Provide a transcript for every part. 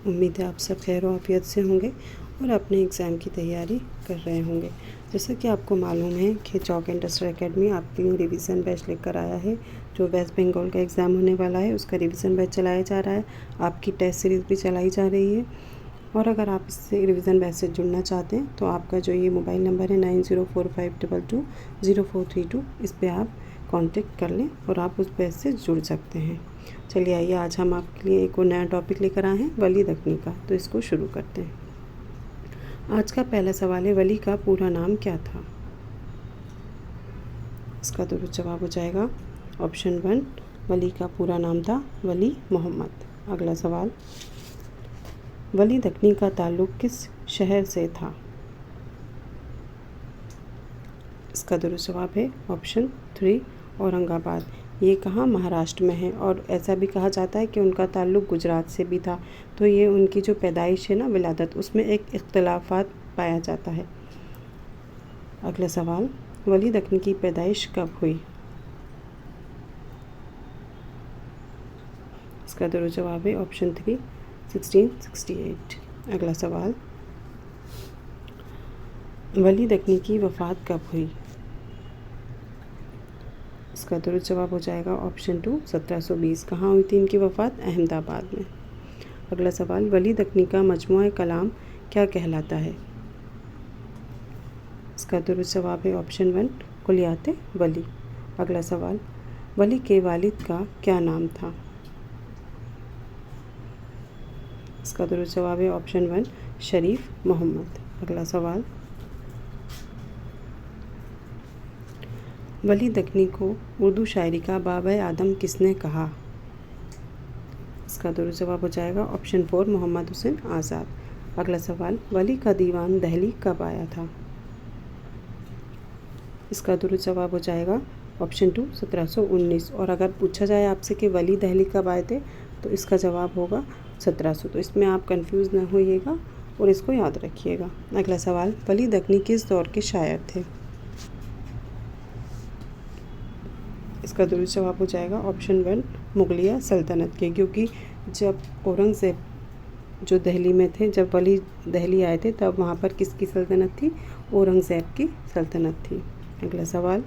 उम्मीद है आप सब खैर आफियत से होंगे और अपने एग्ज़ाम की तैयारी कर रहे होंगे। जैसा कि आपको मालूम है कि चॉक एंड डस्टर एकेडमी आपके लिए रिवीजन बैच लेकर आया है। जो वेस्ट बंगाल का एग्ज़ाम होने वाला है उसका रिवीजन बैच चलाया जा रहा है। आपकी टेस्ट सीरीज़ भी चलाई जा रही है। और अगर आप इससे रिवीजन बैच से जुड़ना चाहते हैं तो आपका जो ये मोबाइल नंबर है 9045220432, इस पर आप कांटेक्ट कर लें और आप उस बैच से जुड़ सकते हैं। चलिए आइए, आज हम आपके लिए एक और नया टॉपिक लेकर आए हैं, वली दक्कनी का। तो इसको शुरू करते हैं। आज का पहला सवाल है, वली का पूरा नाम क्या था? इसका दुरुस्त जवाब हो जाएगा ऑप्शन 1, वली का पूरा नाम था वली मोहम्मद। अगला सवाल, वली दक्कनी का ताल्लुक़ किस शहर से था? इसका दुरुस्त जवाब है ऑप्शन 3, औरंगाबाद। ये कहाँ, महाराष्ट्र में है। और ऐसा भी कहा जाता है कि उनका ताल्लुक़ गुजरात से भी था। तो ये उनकी जो पैदाइश है ना, विलादत, उसमें एक इख्तलाफात पाया जाता है। अगला सवाल, वली दक्कनी की पैदाइश कब हुई? इसका दुरुस्त जवाब है ऑप्शन 3, 1668। अगला सवाल, वली दक्कनी की वफ़ात कब हुई? इसका दुरुस्त जवाब हो जाएगा ऑप्शन 2, 1720। कहाँ हुई थी इनकी वफ़ात? अहमदाबाद में। अगला सवाल, वली दक्कनी का मजमूआ कलाम क्या कहलाता है? इसका दुरुस्त जवाब है ऑप्शन 1, कुलियात वली। अगला सवाल, वली के वालिद का क्या नाम था? इसका दुरुस्त जवाब है ऑप्शन 1, शरीफ मोहम्मद। अगला सवाल, वली दक्कनी को उर्दू शायरी का बाबा आदम किसने कहा? इसका दुरुस्त जवाब हो जाएगा ऑप्शन 4, मोहम्मद हुसैन आज़ाद। अगला सवाल, वली का दीवान दहली कब आया था? इसका दुरुस्त जवाब हो जाएगा ऑप्शन 2, 1719। और अगर पूछा जाए आपसे कि वली दहली कब आए थे तो इसका जवाब होगा 1700। तो इसमें आप कंफ्यूज ना होइएगा और इसको याद रखिएगा। अगला सवाल, वली दक्कनी किस दौर के शायर थे? इसका दुरुस्त जवाब हो जाएगा ऑप्शन 1, मुगलिया सल्तनत के। क्योंकि जब औरंगज़ेब जो दिल्ली में थे, जब वली दिल्ली आए थे, तब वहाँ पर किसकी सल्तनत थी? औरंगज़ेब की सल्तनत थी। अगला सवाल,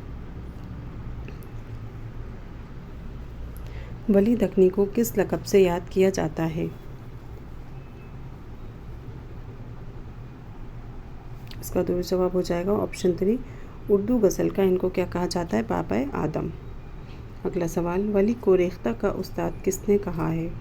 वली दक्कनी को किस लक़ब से याद किया जाता है? इसका दुरुस्त जवाब हो जाएगा ऑप्शन 3, उर्दू गज़ल का इनको क्या कहा जाता है? बाबा आदम। अगला सवाल, वली को रेख्ता का उस्ताद किसने कहा है?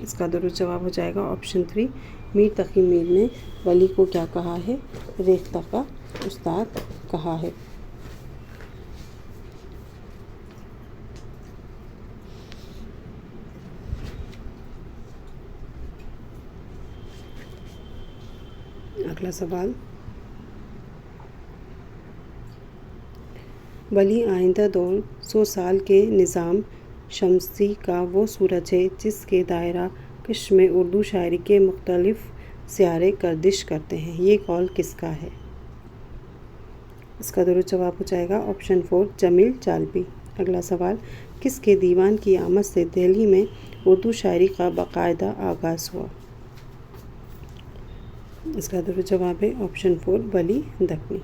इसका दुरुस्त जवाब हो जाएगा ऑप्शन 3, मीर तक़ी मीर ने वली को क्या कहा है? रेख्ता का उस्ताद कहा है। अगला सवाल, वली आइंदा 200 साल के निज़ाम शमसी का वो सूरज है जिसके दायरा कश में उर्दू शायरी के मुख्तलिफ सियारे गर्दिश करते हैं। ये कौल किसका है? इसका दुरुस्त जवाब हो जाएगा ऑप्शन 4, जमील जालबी। अगला सवाल, किसके दीवान की आमद से दिल्ली में उर्दू शायरी का बाकायदा आगाज़ हुआ? इसका दुरुस्त जवाब है ऑप्शन 4, वली दक्कनी।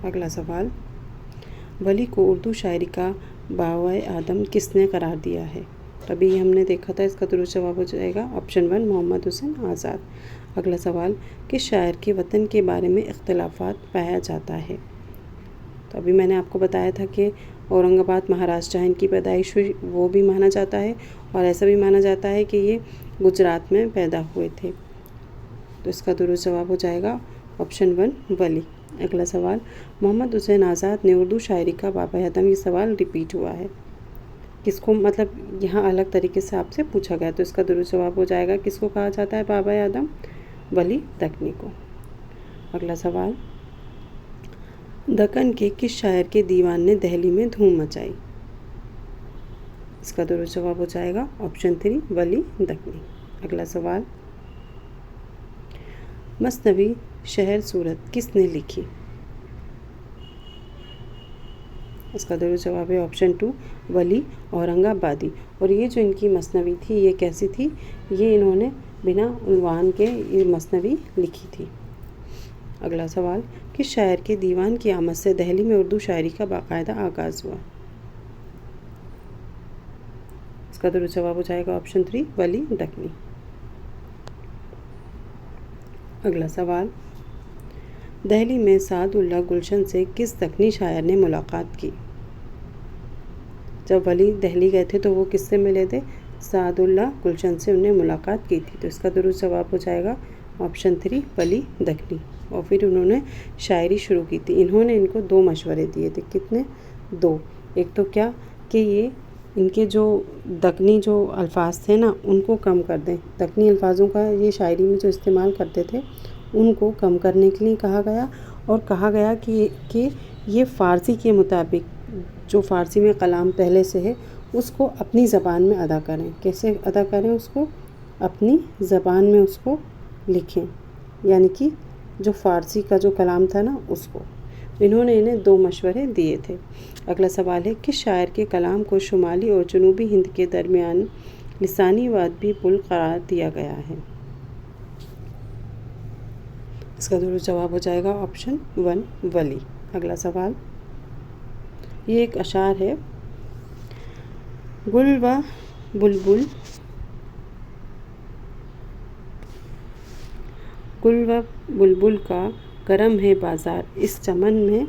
अगला सवाल, वली को उर्दू शायरी का बाबा आदम किसने करार दिया है? अभी हमने देखा था। इसका दुरुस्त जवाब हो जाएगा ऑप्शन 1, मोहम्मद हुसैन आज़ाद। अगला सवाल, किस शायर के वतन के बारे में इख्तलाफात पाया जाता है? तो अभी मैंने आपको बताया था कि औरंगाबाद, महाराष्ट्र जहाँ इनकी पैदाइश हुई वो भी माना जाता है, और ऐसा भी माना जाता है कि ये गुजरात में पैदा हुए थे। तो इसका दुरुस्त जवाब हो जाएगा ऑप्शन 1, वली। अगला सवाल, मोहम्मद हुसैन आज़ाद ने उर्दू शायरी का बाबा आदम, ये सवाल रिपीट हुआ है। किसको, मतलब यहाँ अलग तरीके से आपसे पूछा गया। तो इसका दुरुस्त जवाब हो जाएगा, किसको कहा जाता है बाबा आदम? वली दक्कनी को। अगला सवाल, दक्कन के किस शायर के दीवान ने दिल्ली में धूम मचाई? इसका दुरुस्त जवाब हो जाएगा ऑप्शन 3, वली दक्कनी। अगला सवाल, मसनवी शहर सूरत किसने लिखी? इसका दुरुस्त जवाब है ऑप्शन 2 वली औरंगाबादी। और ये जो इनकी मसनवी थी ये कैसी थी? ये इन्होंने बिना उन्वान के ये मसनवी लिखी थी। अगला सवाल, किस शायर के दीवान की आमद से दिल्ली में उर्दू शायरी का बाकायदा आगाज़ हुआ? इसका दुरुस्त जवाब हो जाएगा ऑप्शन 3 वली दक्नी। अगला सवाल, दिल्ली में सादुल्लाह गुलशन से किस दक्नी शायर ने मुलाकात की? जब वली दिल्ली गए थे तो वो किससे मिले थे? सादुल्लाह गुलशन से उन्हें मुलाकात की थी। तो इसका दुरुस्त जवाब हो जाएगा ऑप्शन 3 वली दक्नी। और फिर उन्होंने शायरी शुरू की थी। इन्होंने इनको 2 मशवरे दिए थे। कितने? 2। एक तो क्या कि ये इनके जो दक्नी जो अल्फाज थे ना उनको कम कर दें। दक्नी अल्फाजों का ये शायरी में जो इस्तेमाल करते थे उनको कम करने के लिए कहा गया। और कहा गया कि ये फ़ारसी के मुताबिक जो फ़ारसी में कलाम पहले से है उसको अपनी ज़बान में अदा करें। कैसे अदा करें? उसको अपनी ज़बान में उसको लिखें, यानी कि जो फ़ारसी का जो कलाम था ना उसको। इन्होंने इन्हें 2 मशवरे दिए थे। अगला सवाल है, किस शायर के कलाम को शुमाली और जनूबी हिंद के दरमियान लिसानी व अदबी पुल करार दिया गया है? इसका दुरुस्त जवाब हो जाएगा ऑप्शन 1 वली। अगला सवाल, ये एक अशार है, गुल व बुलबुल बुलबुल का गरम है बाज़ार, इस चमन में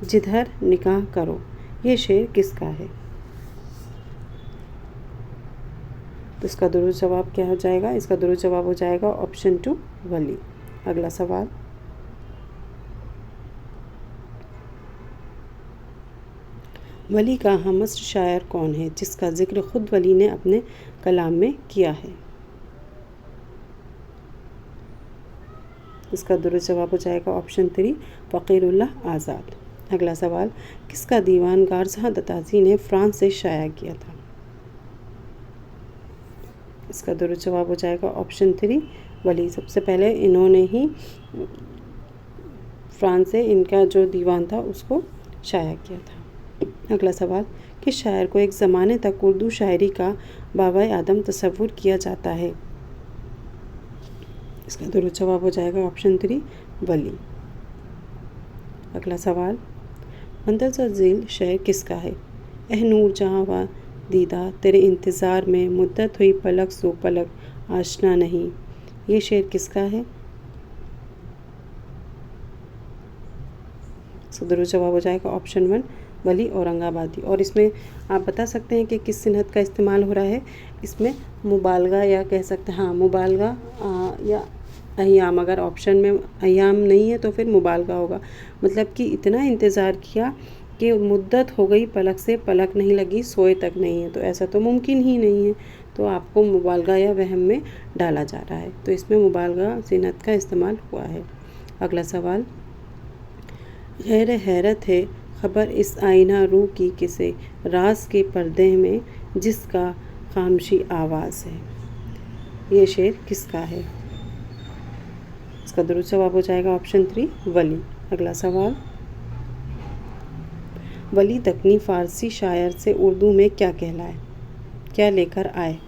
जिधर निकाह करो, ये शेर किसका है? तो इसका दुरुस्त जवाब क्या हो जाएगा? इसका दुरुस्त जवाब हो जाएगा ऑप्शन 2 वली। अगला सवाल, वली का हमअस्र शायर कौन है जिसका जिक्र खुद वली ने अपने कलाम में किया है? इसका दुरुस्त जवाब हो जाएगा ऑप्शन 3 फ़कीरुल्लाह आज़ाद। अगला सवाल, किसका दीवान गारज़ा दताज़ी ने फ्रांस से शाया किया था? इसका दुरुस्त जवाब हो जाएगा ऑप्शन 3 वली। सबसे पहले इन्होंने ही फ्रांस से इनका जो दीवान था उसको शाया किया था। अगला सवाल, किस शायर को एक ज़माने तक उर्दू शायरी का बाबाए आदम तस्वुर किया जाता है? इसका दुरुस्त जवाब हो जाएगा ऑप्शन 3 वली। अगला सवाल, मंतज़र ज़ील शेर किसका है? एह नूर जहाँ व दीदा तेरे इंतज़ार में मुद्दत हुई पलक सो पलक आशना नहीं, ये शेर किसका है? इसका दुरुस्त जवाब हो जाएगा ऑप्शन 1 वली औरंगाबादी। और इसमें आप बता सकते हैं कि किस सिनहत का इस्तेमाल हो रहा है? इसमें मुबालगा या कह सकते हैं, हाँ मुबालगा या अय्याम। अगर ऑप्शन में अय्याम नहीं है तो फिर मुबालगा होगा। मतलब कि इतना इंतज़ार किया कि मुद्दत हो गई पलक से पलक नहीं लगी, सोए तक नहीं है, तो ऐसा तो मुमकिन ही नहीं है। तो आपको मुबालगा या वहम में डाला जा रहा है। तो इसमें मुबालगा सिनहत का इस्तेमाल हुआ है। अगला सवाल, गैर हैरत है खबर इस आईना रू की किसे, राज के पर्दे में जिसका खामशी आवाज़ है, ये शेर किसका है? इसका दुरुस्त जवाब हो जाएगा ऑप्शन 3 वली। अगला सवाल, वली दक्नी फ़ारसी शायर से उर्दू में क्या कहलाए, क्या लेकर आए?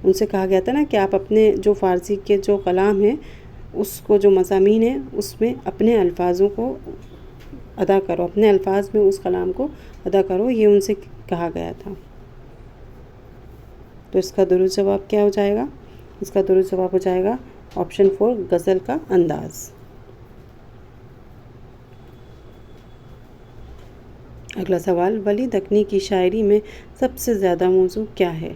उनसे कहा गया था ना कि आप अपने जो फ़ारसी के जो कलाम हैं उसको जो मज़ामीन है उसमें अपने अल्फाजों को अदा करो, अपने अल्फाज में उस कलाम को अदा करो, ये उनसे कहा गया था। तो इसका दुरुस्त जवाब क्या हो जाएगा? इसका दुरुस्त जवाब हो जाएगा ऑप्शन 4 गज़ल का अंदाज़। अगला सवाल, वली दक्नी की शायरी में सबसे ज़्यादा मौजू क्या है?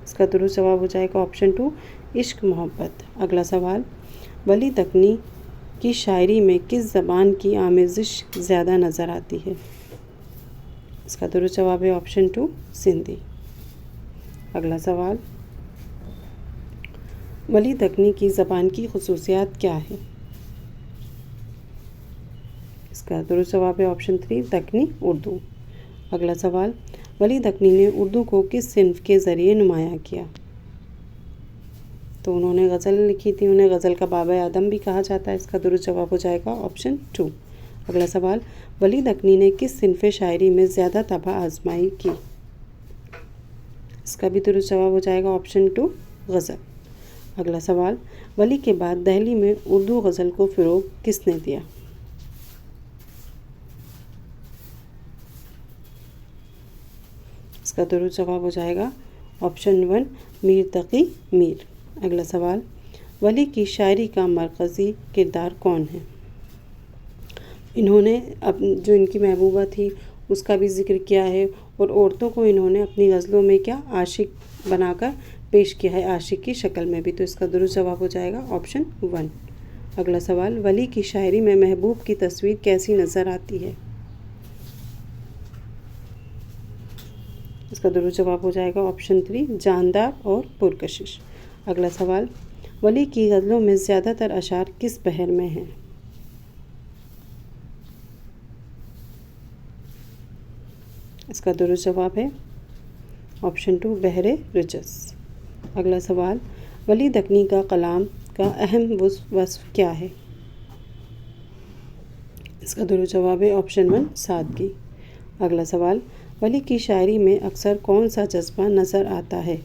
इसका दुरुस्त जवाब हो जाएगा ऑप्शन 2 इश्क मोहब्बत। अगला सवाल, वली दक्नी की शायरी में किस ज़बान की आमेज़िश ज़्यादा नज़र आती है? इसका दुरुस्त जवाब है ऑप्शन 2 सिंधी। अगला सवाल, वली दक्नी की ज़बान की खुसूसियात क्या है? इसका दुरुस्त जवाब है ऑप्शन 3 दक्नी उर्दू। अगला सवाल, वली दक्नी ने उर्दू को किस सिन्फ के ज़रिए नुमाया किया? तो उन्होंने गज़ल लिखी थी, उन्हें गज़ल का बाबा आदम भी कहा जाता है। इसका दुरुस्त जवाब हो जाएगा ऑप्शन 2। अगला सवाल, वली दक्नी ने किस सिनफ़े शायरी में ज़्यादा तबाह आजमाई की? इसका भी दुरुस्त जवाब हो जाएगा ऑप्शन 2 गज़ल। अगला सवाल, वली के बाद दहली में उर्दू गज़ल को फ़रोग़ किसने दिया? इसका दुरुस्त जवाब हो जाएगा ऑप्शन 1 मीर तक़ी मीर। अगला सवाल, वली की शायरी का मरकज़ी किरदार कौन है? इन्होंने जो इनकी महबूबा थी उसका भी ज़िक्र किया है और औरतों को इन्होंने अपनी गज़लों में क्या आशिक बनाकर पेश किया है, आशिक की शक्ल में भी। तो इसका दुरुस्त जवाब हो जाएगा ऑप्शन 1। अगला सवाल, वली की शायरी में महबूब की तस्वीर कैसी नज़र आती है? इसका दुरुस्त जवाब हो जाएगा ऑप्शन 3 जानदार और पुरकशिश। अगला सवाल, वली की गज़लों में ज़्यादातर अशार किस बहर में हैं? इसका दुरुस्त जवाब है ऑप्शन 2 बहरे रुजस। अगला सवाल, वली दक्नी का कलाम का अहम वस्फ़ क्या है? इसका दुरुस्त जवाब है ऑप्शन 1 सादगी। अगला सवाल, वली की शायरी में अक्सर कौन सा जज्बा नज़र आता है?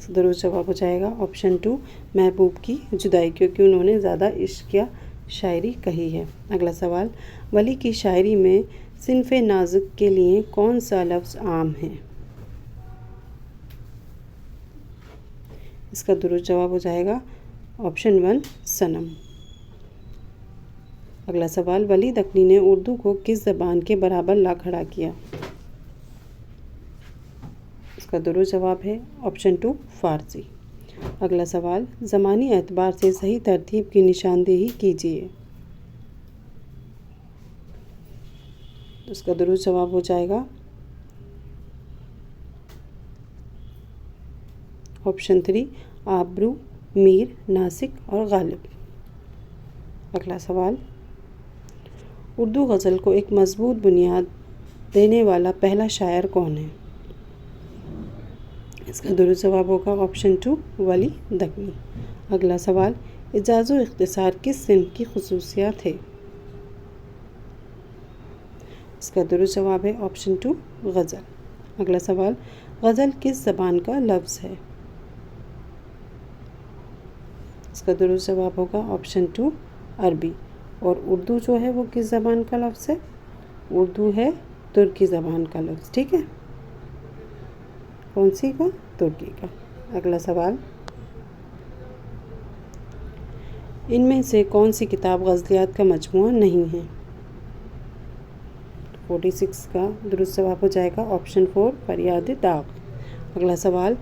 दुरुस्त जवाब हो जाएगा ऑप्शन 2 महबूब की जुदाई, क्योंकि उन्होंने ज़्यादा इश्क या शायरी कही है। अगला सवाल, वली की शायरी में सिनफ़े नाज़ुक के लिए कौन सा लफ्ज़ आम है? इसका दुरुस्त जवाब हो जाएगा ऑप्शन 1 सनम। अगला सवाल, वली दक्नी ने उर्दू को किस ज़बान के बराबर ला खड़ा किया? इसका दुरुस्त जवाब है ऑप्शन 2 फ़ारसी। अगला सवाल, ज़मानी एतबार से सही तरतीब की निशानदेही कीजिए। उसका दुरुस्त जवाब हो जाएगा ऑप्शन 3 आबरू, मीर, नासिक और गालिब। अगला सवाल, उर्दू गज़ल को एक मज़बूत बुनियाद देने वाला पहला शायर कौन है? इसका दुरुस्त जवाब होगा ऑप्शन 2 वली दक्नी। अगला सवाल, इजाज़ व इख्तिसार किस सिन्फ़ की ख़ुसूसियत है? इसका दुरुस्त जवाब है ऑप्शन 2 गज़ल। अगला सवाल, गज़ल किस ज़बान का लफ्ज़ है? इसका दुरुस्त जवाब होगा ऑप्शन 2 अरबी। और उर्दू जो है वो किस ज़बान का लफ्ज़ है? उर्दू है तुर्की ज़बान का लफ्ज़। ठीक है, कौन सी का? तुर्की का। अगला सवाल, इनमें से कौन सी किताब गज़लियात का मजमुआ नहीं है? 46 का दुरुस्त जवाब हो जाएगा ऑप्शन 4 फरियाद दाग। अगला सवाल,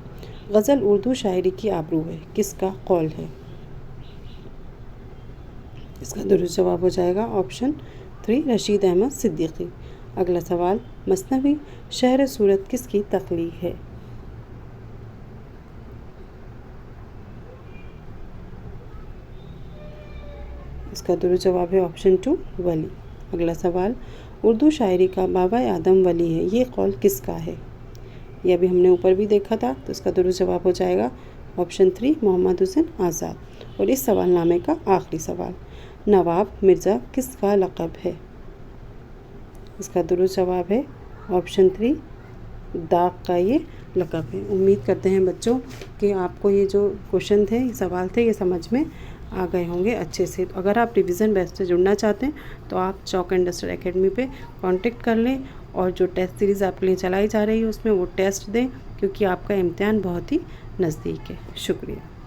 गज़ल उर्दू शायरी की आबरू है, किसका कौल है? इसका दुरुस्त जवाब हो जाएगा ऑप्शन 3 रशीद अहमद सिद्दीकी। अगला सवाल, मसनवी शहर सूरत किसकी तख्लीक है? इसका दुरुस्त जवाब है ऑप्शन 2 वली। अगला सवाल, उर्दू शायरी का बाबा आदम वली है, ये कौल किसका है? ये अभी हमने ऊपर भी देखा था। तो इसका दुरुस्त जवाब हो जाएगा ऑप्शन 3 मोहम्मद हुसैन आज़ाद। और इस सवालनामे का आखिरी सवाल, नवाब मिर्ज़ा किसका लक़ब है? इसका दुरुस्त जवाब है ऑप्शन 3 दाग का ये लक़ब है। उम्मीद करते हैं बच्चों कि आपको ये जो क्वेश्चन थे, ये सवाल थे, ये समझ में आ गए होंगे अच्छे से। तो अगर आप रिवीजन बैच से जुड़ना चाहते हैं तो आप चौक एंड डस्टर एकेडमी पे कांटेक्ट कर लें और जो टेस्ट सीरीज़ आपके लिए चलाई जा रही है उसमें वो टेस्ट दें, क्योंकि आपका इम्तिहान बहुत ही नज़दीक है। शुक्रिया।